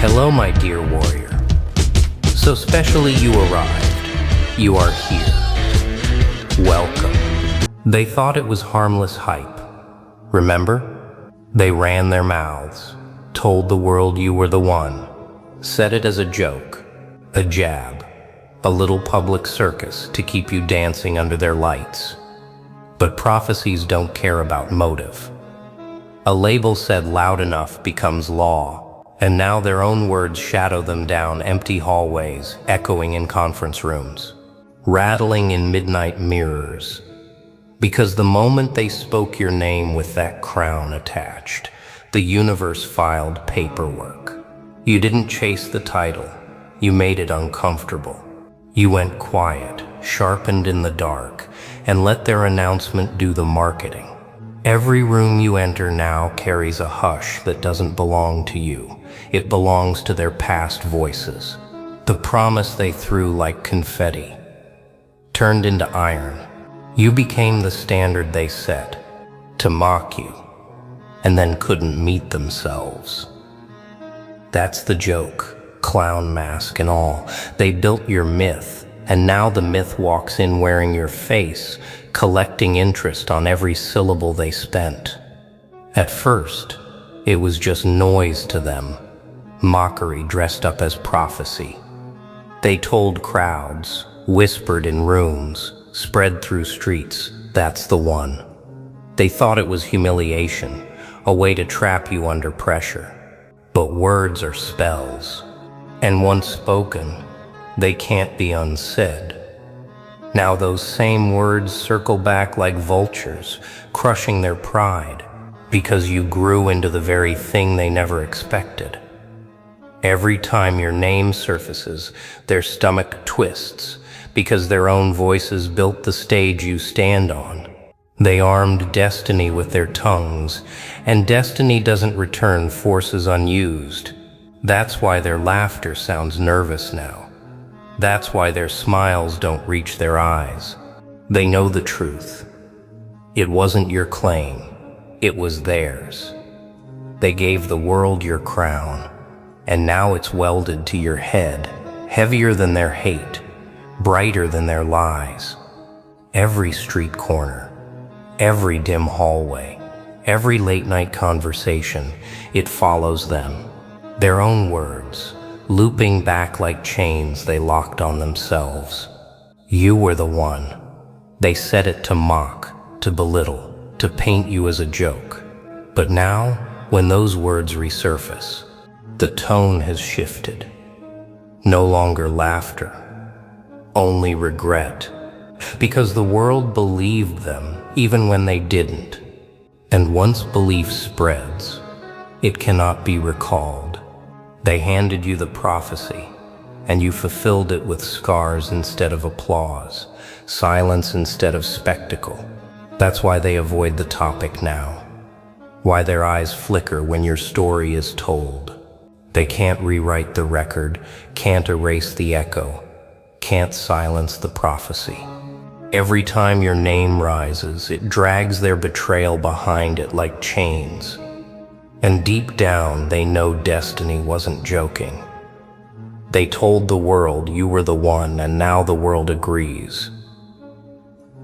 Hello, my dear warrior. So specially you arrived. You are here. Welcome. They thought it was harmless hype. Remember? They ran their mouths, told the world you were the one, said it as a joke, a jab, a little public circus to keep you dancing under their lights. But prophecies don't care about motive. A label said loud enough becomes law. And now their own words shadow them down empty hallways, echoing in conference rooms, rattling in midnight mirrors. Because the moment they spoke your name with that crown attached, the universe filed paperwork. You didn't chase the title, you made it uncomfortable. You went quiet, sharpened in the dark, and let their announcement do the marketing. Every room you enter now carries a hush that doesn't belong to you. It belongs to their past voices. The promise they threw like confetti turned into iron. You became the standard they set to mock you, and then couldn't meet themselves. That's the joke, clown mask and all. They built your myth, and now the myth walks in wearing your face, collecting interest on every syllable they spent. At first, it was just noise to them, mockery dressed up as prophecy. They told crowds, whispered in rooms, spread through streets, that's the one. They thought it was humiliation, a way to trap you under pressure. But words are spells, and once spoken, they can't be unsaid. Now those same words circle back like vultures, crushing their pride, because you grew into the very thing they never expected. Every time your name surfaces, their stomach twists, because their own voices built the stage you stand on. They armed destiny with their tongues, and destiny doesn't return forces unused. That's why their laughter sounds nervous now. That's why their smiles don't reach their eyes. They know the truth. It wasn't your claim, it was theirs. They gave the world your crown, and now it's welded to your head, heavier than their hate, brighter than their lies. Every street corner, every dim hallway, every late-night conversation, it follows them. Their own words, looping back like chains they locked on themselves. You were the one. They said it to mock, to belittle, to paint you as a joke. But now, when those words resurface, the tone has shifted. No longer laughter, only regret. Because the world believed them even when they didn't. And once belief spreads, it cannot be recalled. They handed you the prophecy, and you fulfilled it with scars instead of applause, silence instead of spectacle. That's why they avoid the topic now. Why their eyes flicker when your story is told. They can't rewrite the record, can't erase the echo, can't silence the prophecy. Every time your name rises, it drags their betrayal behind it like chains. And deep down, they know destiny wasn't joking. They told the world you were the one, and now the world agrees.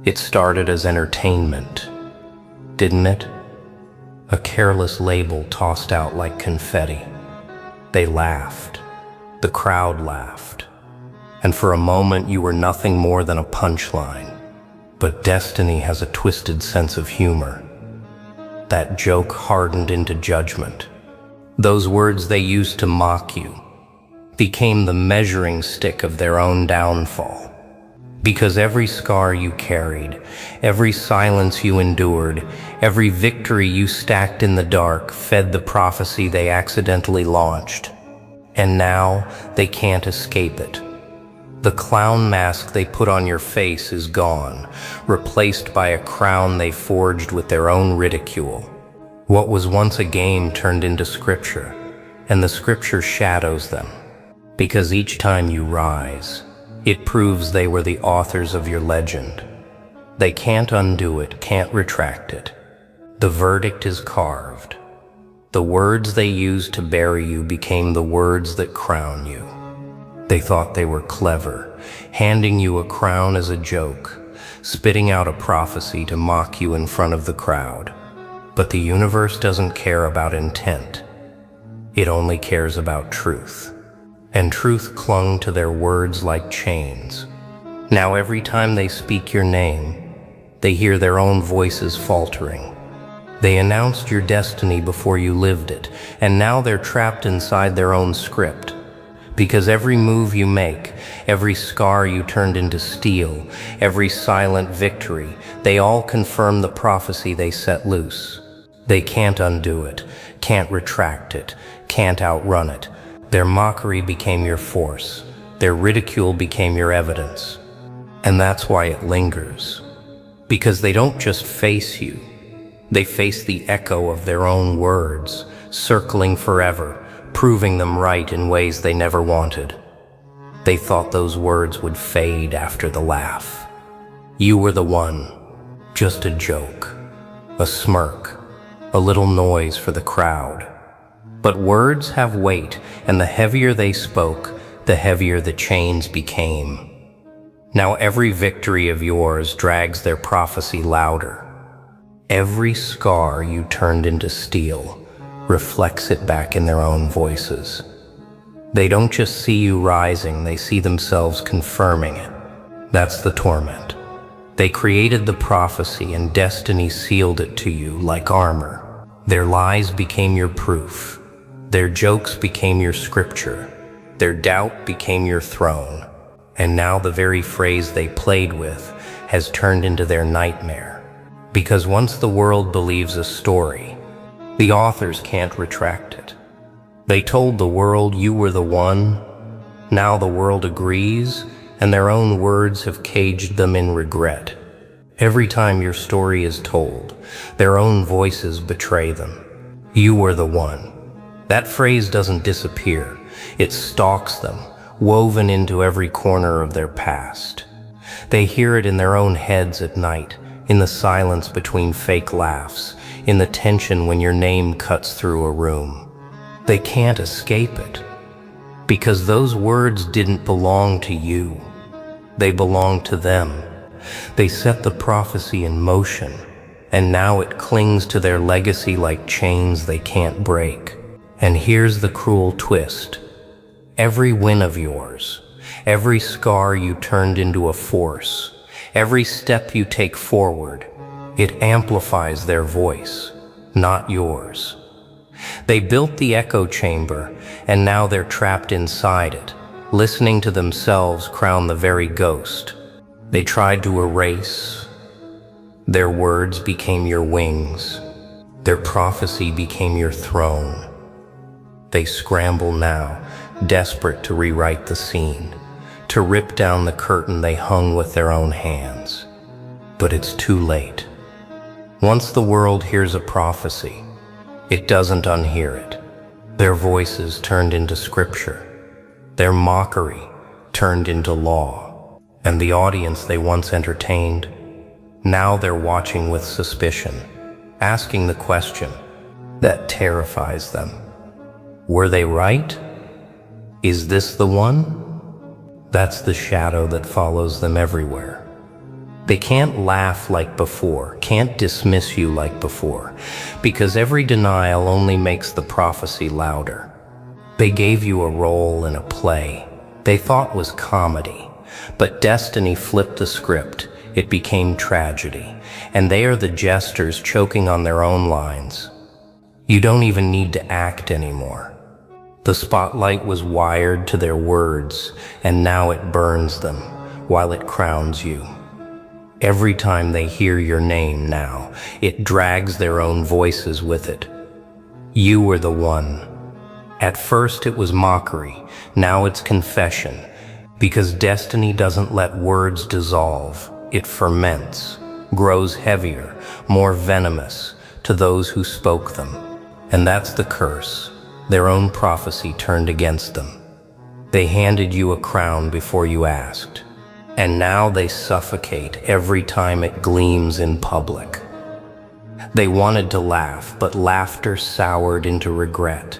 It started as entertainment, didn't it? A careless label tossed out like confetti. They laughed. The crowd laughed. And for a moment, you were nothing more than a punchline. But destiny has a twisted sense of humor. That joke hardened into judgment. Those words they used to mock you became the measuring stick of their own downfall. Because every scar you carried, every silence you endured, every victory you stacked in the dark fed the prophecy they accidentally launched. And now they can't escape it. The clown mask they put on your face is gone, replaced by a crown they forged with their own ridicule. What was once a game turned into scripture, and the scripture shadows them. Because each time you rise, it proves they were the authors of your legend. They can't undo it, can't retract it. The verdict is carved. The words they used to bury you became the words that crown you. They thought they were clever, handing you a crown as a joke, spitting out a prophecy to mock you in front of the crowd. But the universe doesn't care about intent. It only cares about truth. And truth clung to their words like chains. Now every time they speak your name, they hear their own voices faltering. They announced your destiny before you lived it, and now they're trapped inside their own script. Because every move you make, every scar you turned into steel, every silent victory, they all confirm the prophecy they set loose. They can't undo it, can't retract it, can't outrun it. Their mockery became your force. Their ridicule became your evidence. And that's why it lingers. Because they don't just face you. They face the echo of their own words, circling forever, proving them right in ways they never wanted. They thought those words would fade after the laugh. You were the one, just a joke, a smirk, a little noise for the crowd. But words have weight, and the heavier they spoke, the heavier the chains became. Now every victory of yours drags their prophecy louder. Every scar you turned into steel reflects it back in their own voices. They don't just see you rising, they see themselves confirming it. That's the torment. They created the prophecy and destiny sealed it to you like armor. Their lies became your proof. Their jokes became your scripture. Their doubt became your throne. And now the very phrase they played with has turned into their nightmare. Because once the world believes a story, the authors can't retract it. They told the world you were the one. Now the world agrees, and their own words have caged them in regret. Every time your story is told, their own voices betray them. You were the one. That phrase doesn't disappear. It stalks them, woven into every corner of their past. They hear it in their own heads at night, in the silence between fake laughs, in the tension when your name cuts through a room. They can't escape it, because those words didn't belong to you. They belong to them. They set the prophecy in motion, and now it clings to their legacy like chains they can't break. And here's the cruel twist. Every win of yours, every scar you turned into a force, every step you take forward, it amplifies their voice, not yours. They built the echo chamber, and now they're trapped inside it, listening to themselves crown the very ghost. They tried to erase. Their words became your wings. Their prophecy became your throne. They scramble now, desperate to rewrite the scene, to rip down the curtain they hung with their own hands. But it's too late. Once the world hears a prophecy, it doesn't unhear it. Their voices turned into scripture, their mockery turned into law, and the audience they once entertained, now they're watching with suspicion, asking the question that terrifies them. Were they right? Is this the one? That's the shadow that follows them everywhere. They can't laugh like before, can't dismiss you like before, because every denial only makes the prophecy louder. They gave you a role in a play they thought was comedy, but destiny flipped the script. It became tragedy, and they are the jesters choking on their own lines. You don't even need to act anymore. The spotlight was wired to their words, and now it burns them while it crowns you. Every time they hear your name now, it drags their own voices with it. You were the one. At first it was mockery, now it's confession, because destiny doesn't let words dissolve. It ferments, grows heavier, more venomous to those who spoke them. And that's the curse. Their own prophecy turned against them. They handed you a crown before you asked, and now they suffocate every time it gleams in public. They wanted to laugh, but laughter soured into regret.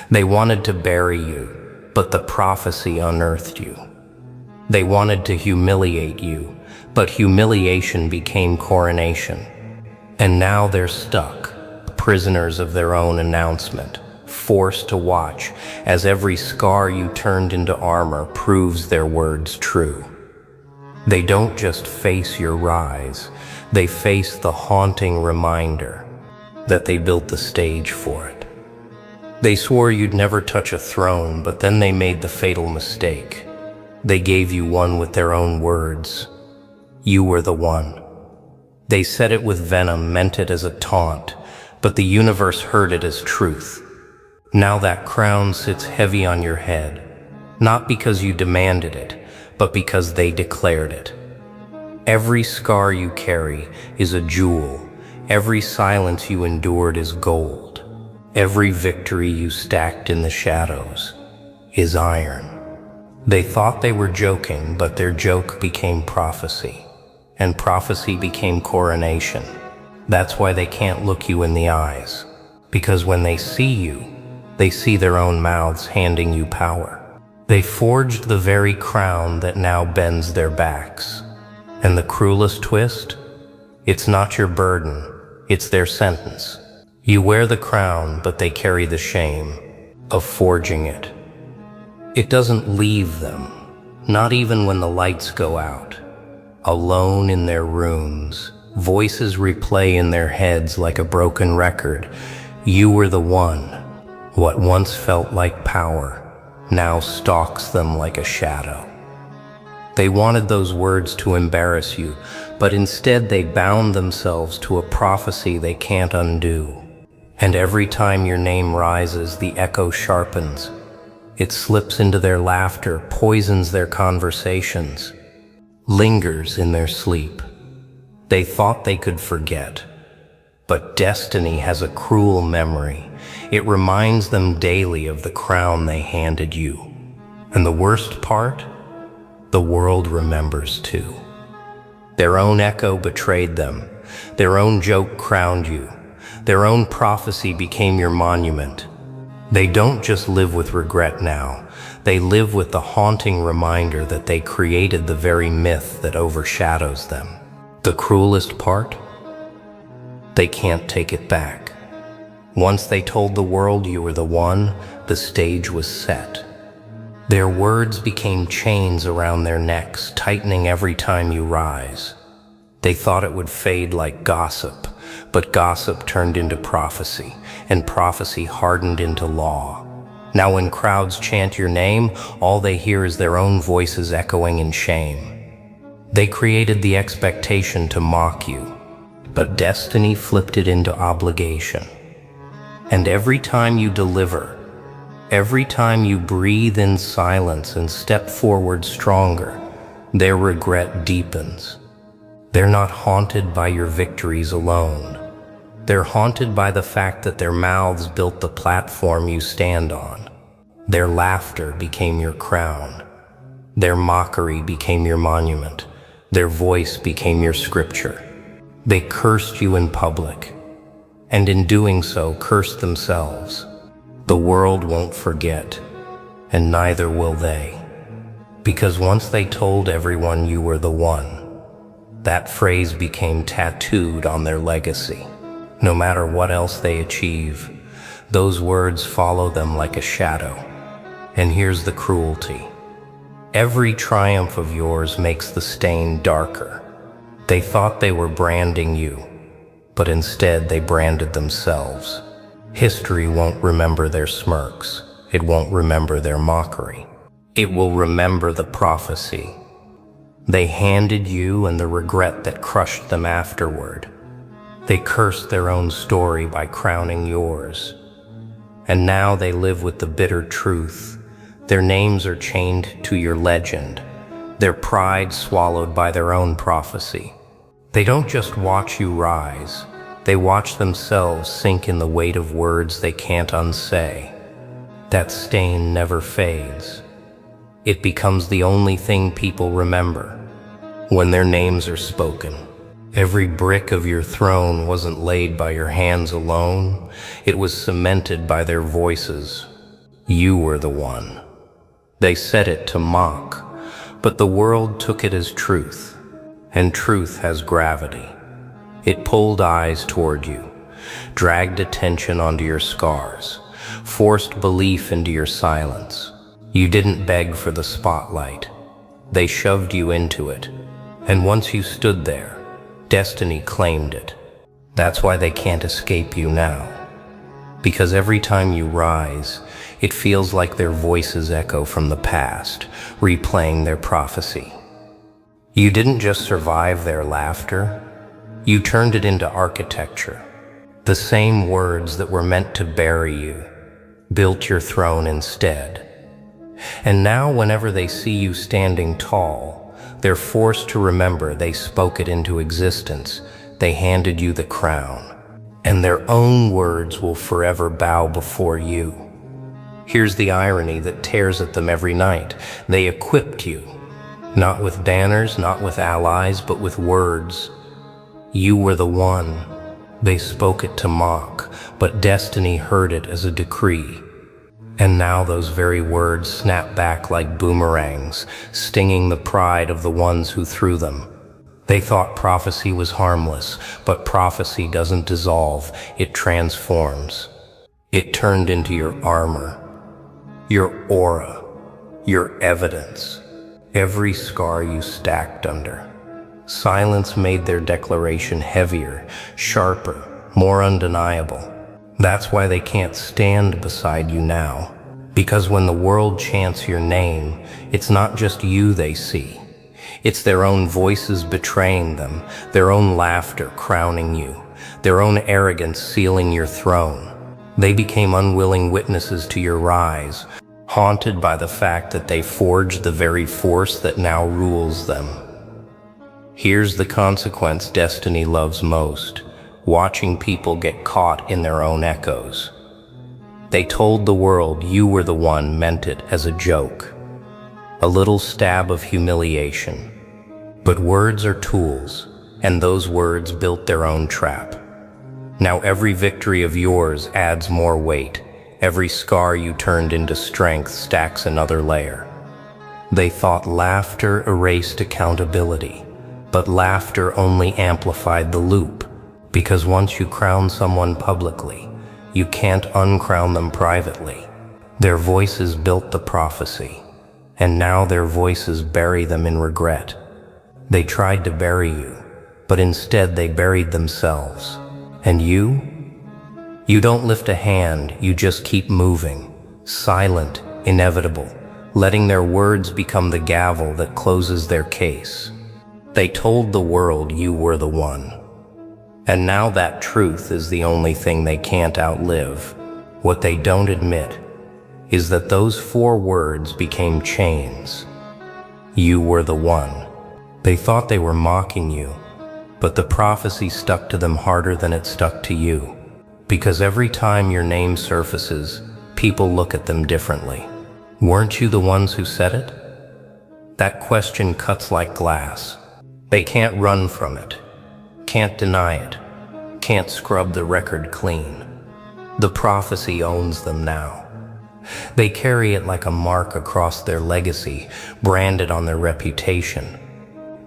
They wanted to bury you, but the prophecy unearthed you. They wanted to humiliate you, but humiliation became coronation. And now they're stuck, prisoners of their own announcement, forced to watch as every scar you turned into armor proves their words true. They don't just face your rise, they face the haunting reminder that they built the stage for it. They swore you'd never touch a throne, but then they made the fatal mistake. They gave you one with their own words. You were the one. They said it with venom, meant it as a taunt, but the universe heard it as truth. Now that crown sits heavy on your head, not because you demanded it, but because they declared it. Every scar you carry is a jewel. Every silence you endured is gold. Every victory you stacked in the shadows is iron. They thought they were joking, but their joke became prophecy, and prophecy became coronation. That's why they can't look you in the eyes, because when they see you, they see their own mouths handing you power. They forged the very crown that now bends their backs. And the cruelest twist? It's not your burden, it's their sentence. You wear the crown, but they carry the shame of forging it. It doesn't leave them, not even when the lights go out. Alone in their rooms, voices replay in their heads like a broken record. You were the one. What once felt like power now stalks them like a shadow. They wanted those words to embarrass you, but instead they bound themselves to a prophecy they can't undo. And every time your name rises, the echo sharpens. It slips into their laughter, poisons their conversations, lingers in their sleep. They thought they could forget, but destiny has a cruel memory. It reminds them daily of the crown they handed you. And the worst part? The world remembers too. Their own echo betrayed them. Their own joke crowned you. Their own prophecy became your monument. They don't just live with regret now. They live with the haunting reminder that they created the very myth that overshadows them. The cruelest part? They can't take it back. Once they told the world you were the one, the stage was set. Their words became chains around their necks, tightening every time you rise. They thought it would fade like gossip, but gossip turned into prophecy, and prophecy hardened into law. Now when crowds chant your name, all they hear is their own voices echoing in shame. They created the expectation to mock you, but destiny flipped it into obligation. And every time you deliver, every time you breathe in silence and step forward stronger, their regret deepens. They're not haunted by your victories alone. They're haunted by the fact that their mouths built the platform you stand on. Their laughter became your crown. Their mockery became your monument. Their voice became your scripture. They cursed you in public, and in doing so cursed themselves. The world won't forget, and neither will they. Because once they told everyone you were the one, that phrase became tattooed on their legacy. No matter what else they achieve, those words follow them like a shadow. And here's the cruelty. Every triumph of yours makes the stain darker. They thought they were branding you, but instead they branded themselves. History won't remember their smirks. It won't remember their mockery. It will remember the prophecy they handed you and the regret that crushed them afterward. They cursed their own story by crowning yours. And now they live with the bitter truth. Their names are chained to your legend, their pride swallowed by their own prophecy. They don't just watch you rise. They watch themselves sink in the weight of words they can't unsay. That stain never fades. It becomes the only thing people remember when their names are spoken. Every brick of your throne wasn't laid by your hands alone. It was cemented by their voices. You were the one. They said it to mock, but the world took it as truth, and truth has gravity. It pulled eyes toward you, dragged attention onto your scars, forced belief into your silence. You didn't beg for the spotlight. They shoved you into it, and once you stood there, destiny claimed it. That's why they can't escape you now. Because every time you rise, it feels like their voices echo from the past, replaying their prophecy. You didn't just survive their laughter, you turned it into architecture. The same words that were meant to bury you built your throne instead. And now whenever they see you standing tall, they're forced to remember they spoke it into existence. They handed you the crown, and their own words will forever bow before you. Here's the irony that tears at them every night. They equipped you, not with banners, not with allies, but with words. You were the one. They spoke it to mock, but destiny heard it as a decree. And now those very words snap back like boomerangs, stinging the pride of the ones who threw them. They thought prophecy was harmless, but prophecy doesn't dissolve, it transforms. It turned into your armor, your aura, your evidence, every scar you stacked under. Silence made their declaration heavier, sharper, more undeniable. That's why they can't stand beside you now. Because when the world chants your name, it's not just you they see. It's their own voices betraying them, their own laughter crowning you, their own arrogance sealing your throne. They became unwilling witnesses to your rise, haunted by the fact that they forged the very force that now rules them. Here's the consequence destiny loves most: watching people get caught in their own echoes. They told the world you were the one, meant it as a joke, a little stab of humiliation. But words are tools, and those words built their own trap. Now every victory of yours adds more weight. Every scar you turned into strength stacks another layer. They thought laughter erased accountability, but laughter only amplified the loop. Because once you crown someone publicly, you can't uncrown them privately. Their voices built the prophecy, and now their voices bury them in regret. They tried to bury you, but instead they buried themselves. And you? You don't lift a hand, you just keep moving, silent, inevitable, letting their words become the gavel that closes their case. They told the world you were the one. And now that truth is the only thing they can't outlive. What they don't admit is that those 4 words became chains. You were the one. They thought they were mocking you, but the prophecy stuck to them harder than it stuck to you. Because every time your name surfaces, people look at them differently. Weren't you the ones who said it? That question cuts like glass. They can't run from it, can't deny it, can't scrub the record clean. The prophecy owns them now. They carry it like a mark across their legacy, branded on their reputation.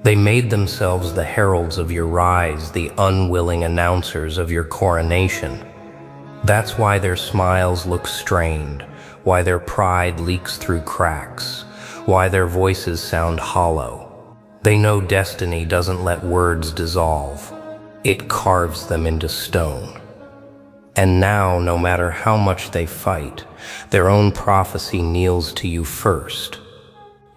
They made themselves the heralds of your rise, the unwilling announcers of your coronation. That's why their smiles look strained, why their pride leaks through cracks, why their voices sound hollow. They know destiny doesn't let words dissolve. It carves them into stone. And now, no matter how much they fight, their own prophecy kneels to you first.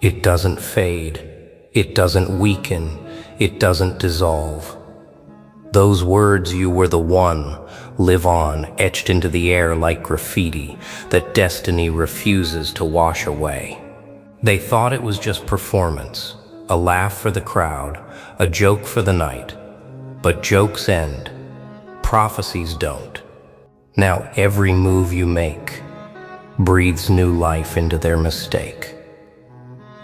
It doesn't fade. It doesn't weaken. It doesn't dissolve. Those words, you were the one, live on, etched into the air like graffiti that destiny refuses to wash away. They thought it was just performance, a laugh for the crowd, a joke for the night. But jokes end. Prophecies don't. Now every move you make breathes new life into their mistake.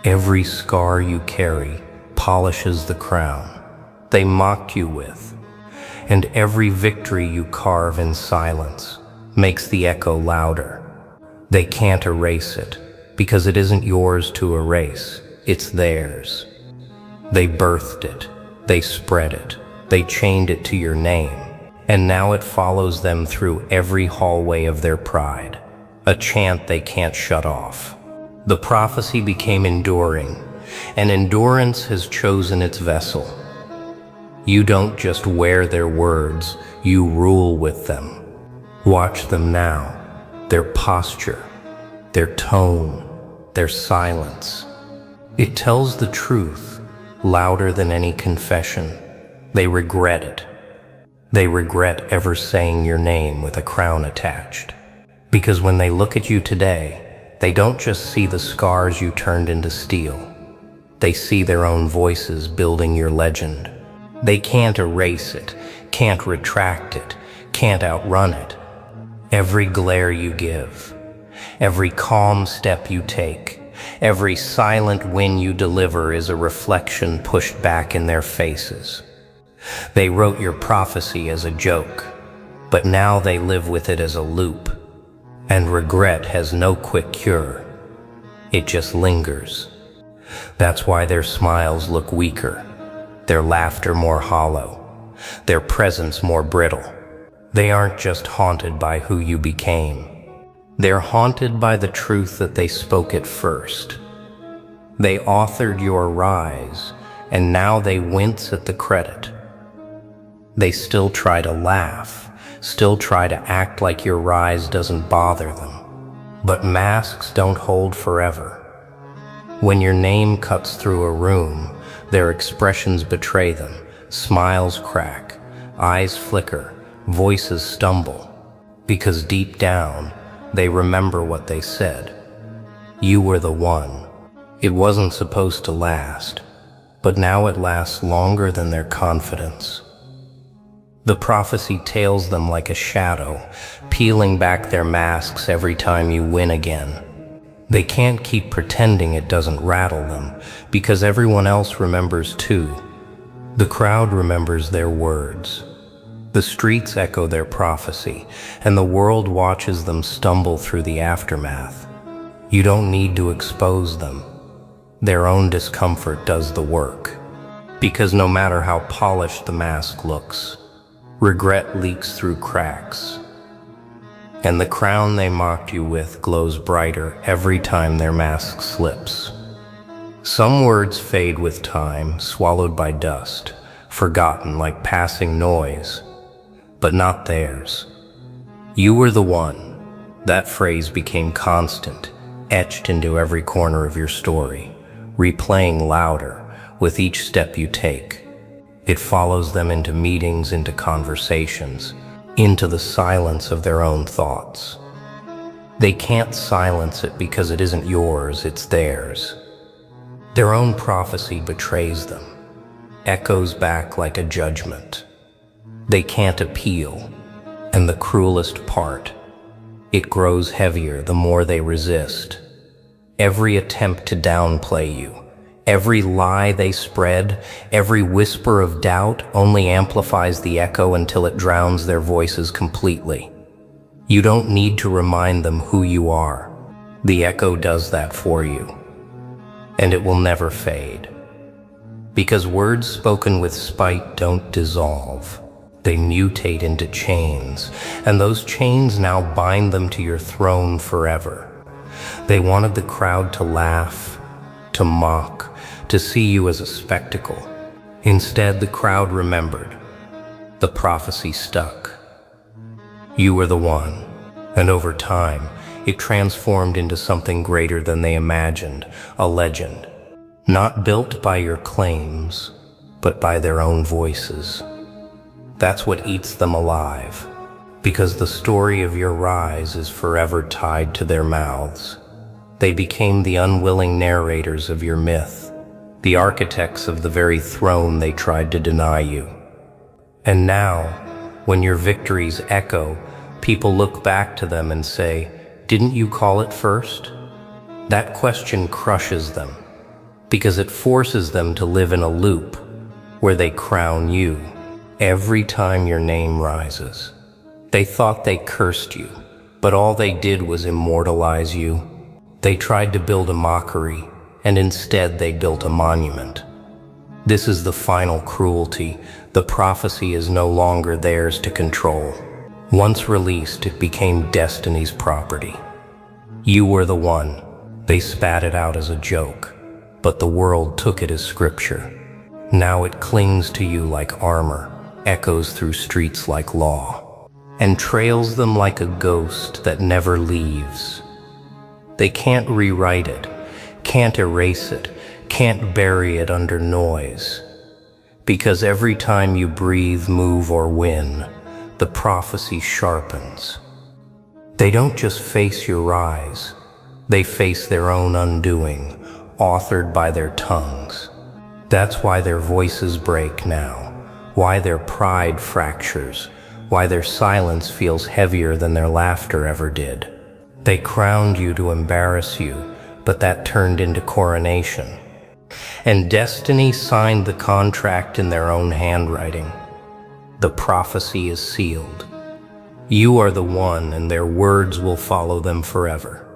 Every scar you carry polishes the crown, they mocked you with. And every victory you carve in silence makes the echo louder. They can't erase it, because it isn't yours to erase, it's theirs. They birthed it, they spread it, they chained it to your name, and now it follows them through every hallway of their pride, a chant they can't shut off. The prophecy became enduring, and endurance has chosen its vessel. You don't just wear their words, you rule with them. Watch them now, their posture, their tone, their silence. It tells the truth, louder than any confession. They regret it. They regret ever saying your name with a crown attached. Because when they look at you today, they don't just see the scars you turned into steel. They see their own voices building your legend. They can't erase it, can't retract it, can't outrun it. Every glare you give, every calm step you take, every silent win you deliver is a reflection pushed back in their faces. They wrote your prophecy as a joke, but now they live with it as a loop. And regret has no quick cure. It just lingers. That's why their smiles look weaker, their laughter more hollow, their presence more brittle. They aren't just haunted by who you became. They're haunted by the truth that they spoke at first. They authored your rise, and now they wince at the credit. They still try to laugh, still try to act like your rise doesn't bother them. But masks don't hold forever. When your name cuts through a room, their expressions betray them. Smiles crack, eyes flicker, voices stumble. Because deep down, they remember what they said. You were the one. It wasn't supposed to last, but now it lasts longer than their confidence. The prophecy tails them like a shadow, peeling back their masks every time you win again. They can't keep pretending it doesn't rattle them, because everyone else remembers too. The crowd remembers their words. The streets echo their prophecy, and the world watches them stumble through the aftermath. You don't need to expose them. Their own discomfort does the work. Because no matter how polished the mask looks, regret leaks through cracks. And the crown they mocked you with glows brighter every time their mask slips. Some words fade with time, swallowed by dust, forgotten like passing noise, but not theirs. You were the one. That phrase became constant, etched into every corner of your story, replaying louder with each step you take. It follows them into meetings, into conversations, into the silence of their own thoughts. They can't silence it because it isn't yours, it's theirs. Their own prophecy betrays them, echoes back like a judgment. They can't appeal, and the cruelest part, it grows heavier the more they resist. Every attempt to downplay you, every lie they spread, every whisper of doubt only amplifies the echo until it drowns their voices completely. You don't need to remind them who you are. The echo does that for you. And it will never fade. Because words spoken with spite don't dissolve. They mutate into chains, and those chains now bind them to your throne forever. They wanted the crowd to laugh, to mock, to see you as a spectacle. Instead, the crowd remembered. The prophecy stuck. You were the one, and over time, it transformed into something greater than they imagined, a legend. Not built by your claims, but by their own voices. That's what eats them alive, because the story of your rise is forever tied to their mouths. They became the unwilling narrators of your myth, the architects of the very throne they tried to deny you. And now, when your victories echo, people look back to them and say, "Didn't you call it first?" That question crushes them, because it forces them to live in a loop, where they crown you every time your name rises. They thought they cursed you, but all they did was immortalize you. They tried to build a mockery, and instead they built a monument. This is the final cruelty. The prophecy is no longer theirs to control. Once released, it became destiny's property. You were the one. They spat it out as a joke, but the world took it as scripture. Now it clings to you like armor, echoes through streets like law, and trails them like a ghost that never leaves. They can't rewrite it, can't erase it, can't bury it under noise. Because every time you breathe, move, or win, the prophecy sharpens. They don't just face your rise, they face their own undoing, authored by their tongues. That's why their voices break now, why their pride fractures, why their silence feels heavier than their laughter ever did. They crowned you to embarrass you, but that turned into coronation. And destiny signed the contract in their own handwriting. The prophecy is sealed. You are the one, and their words will follow them forever.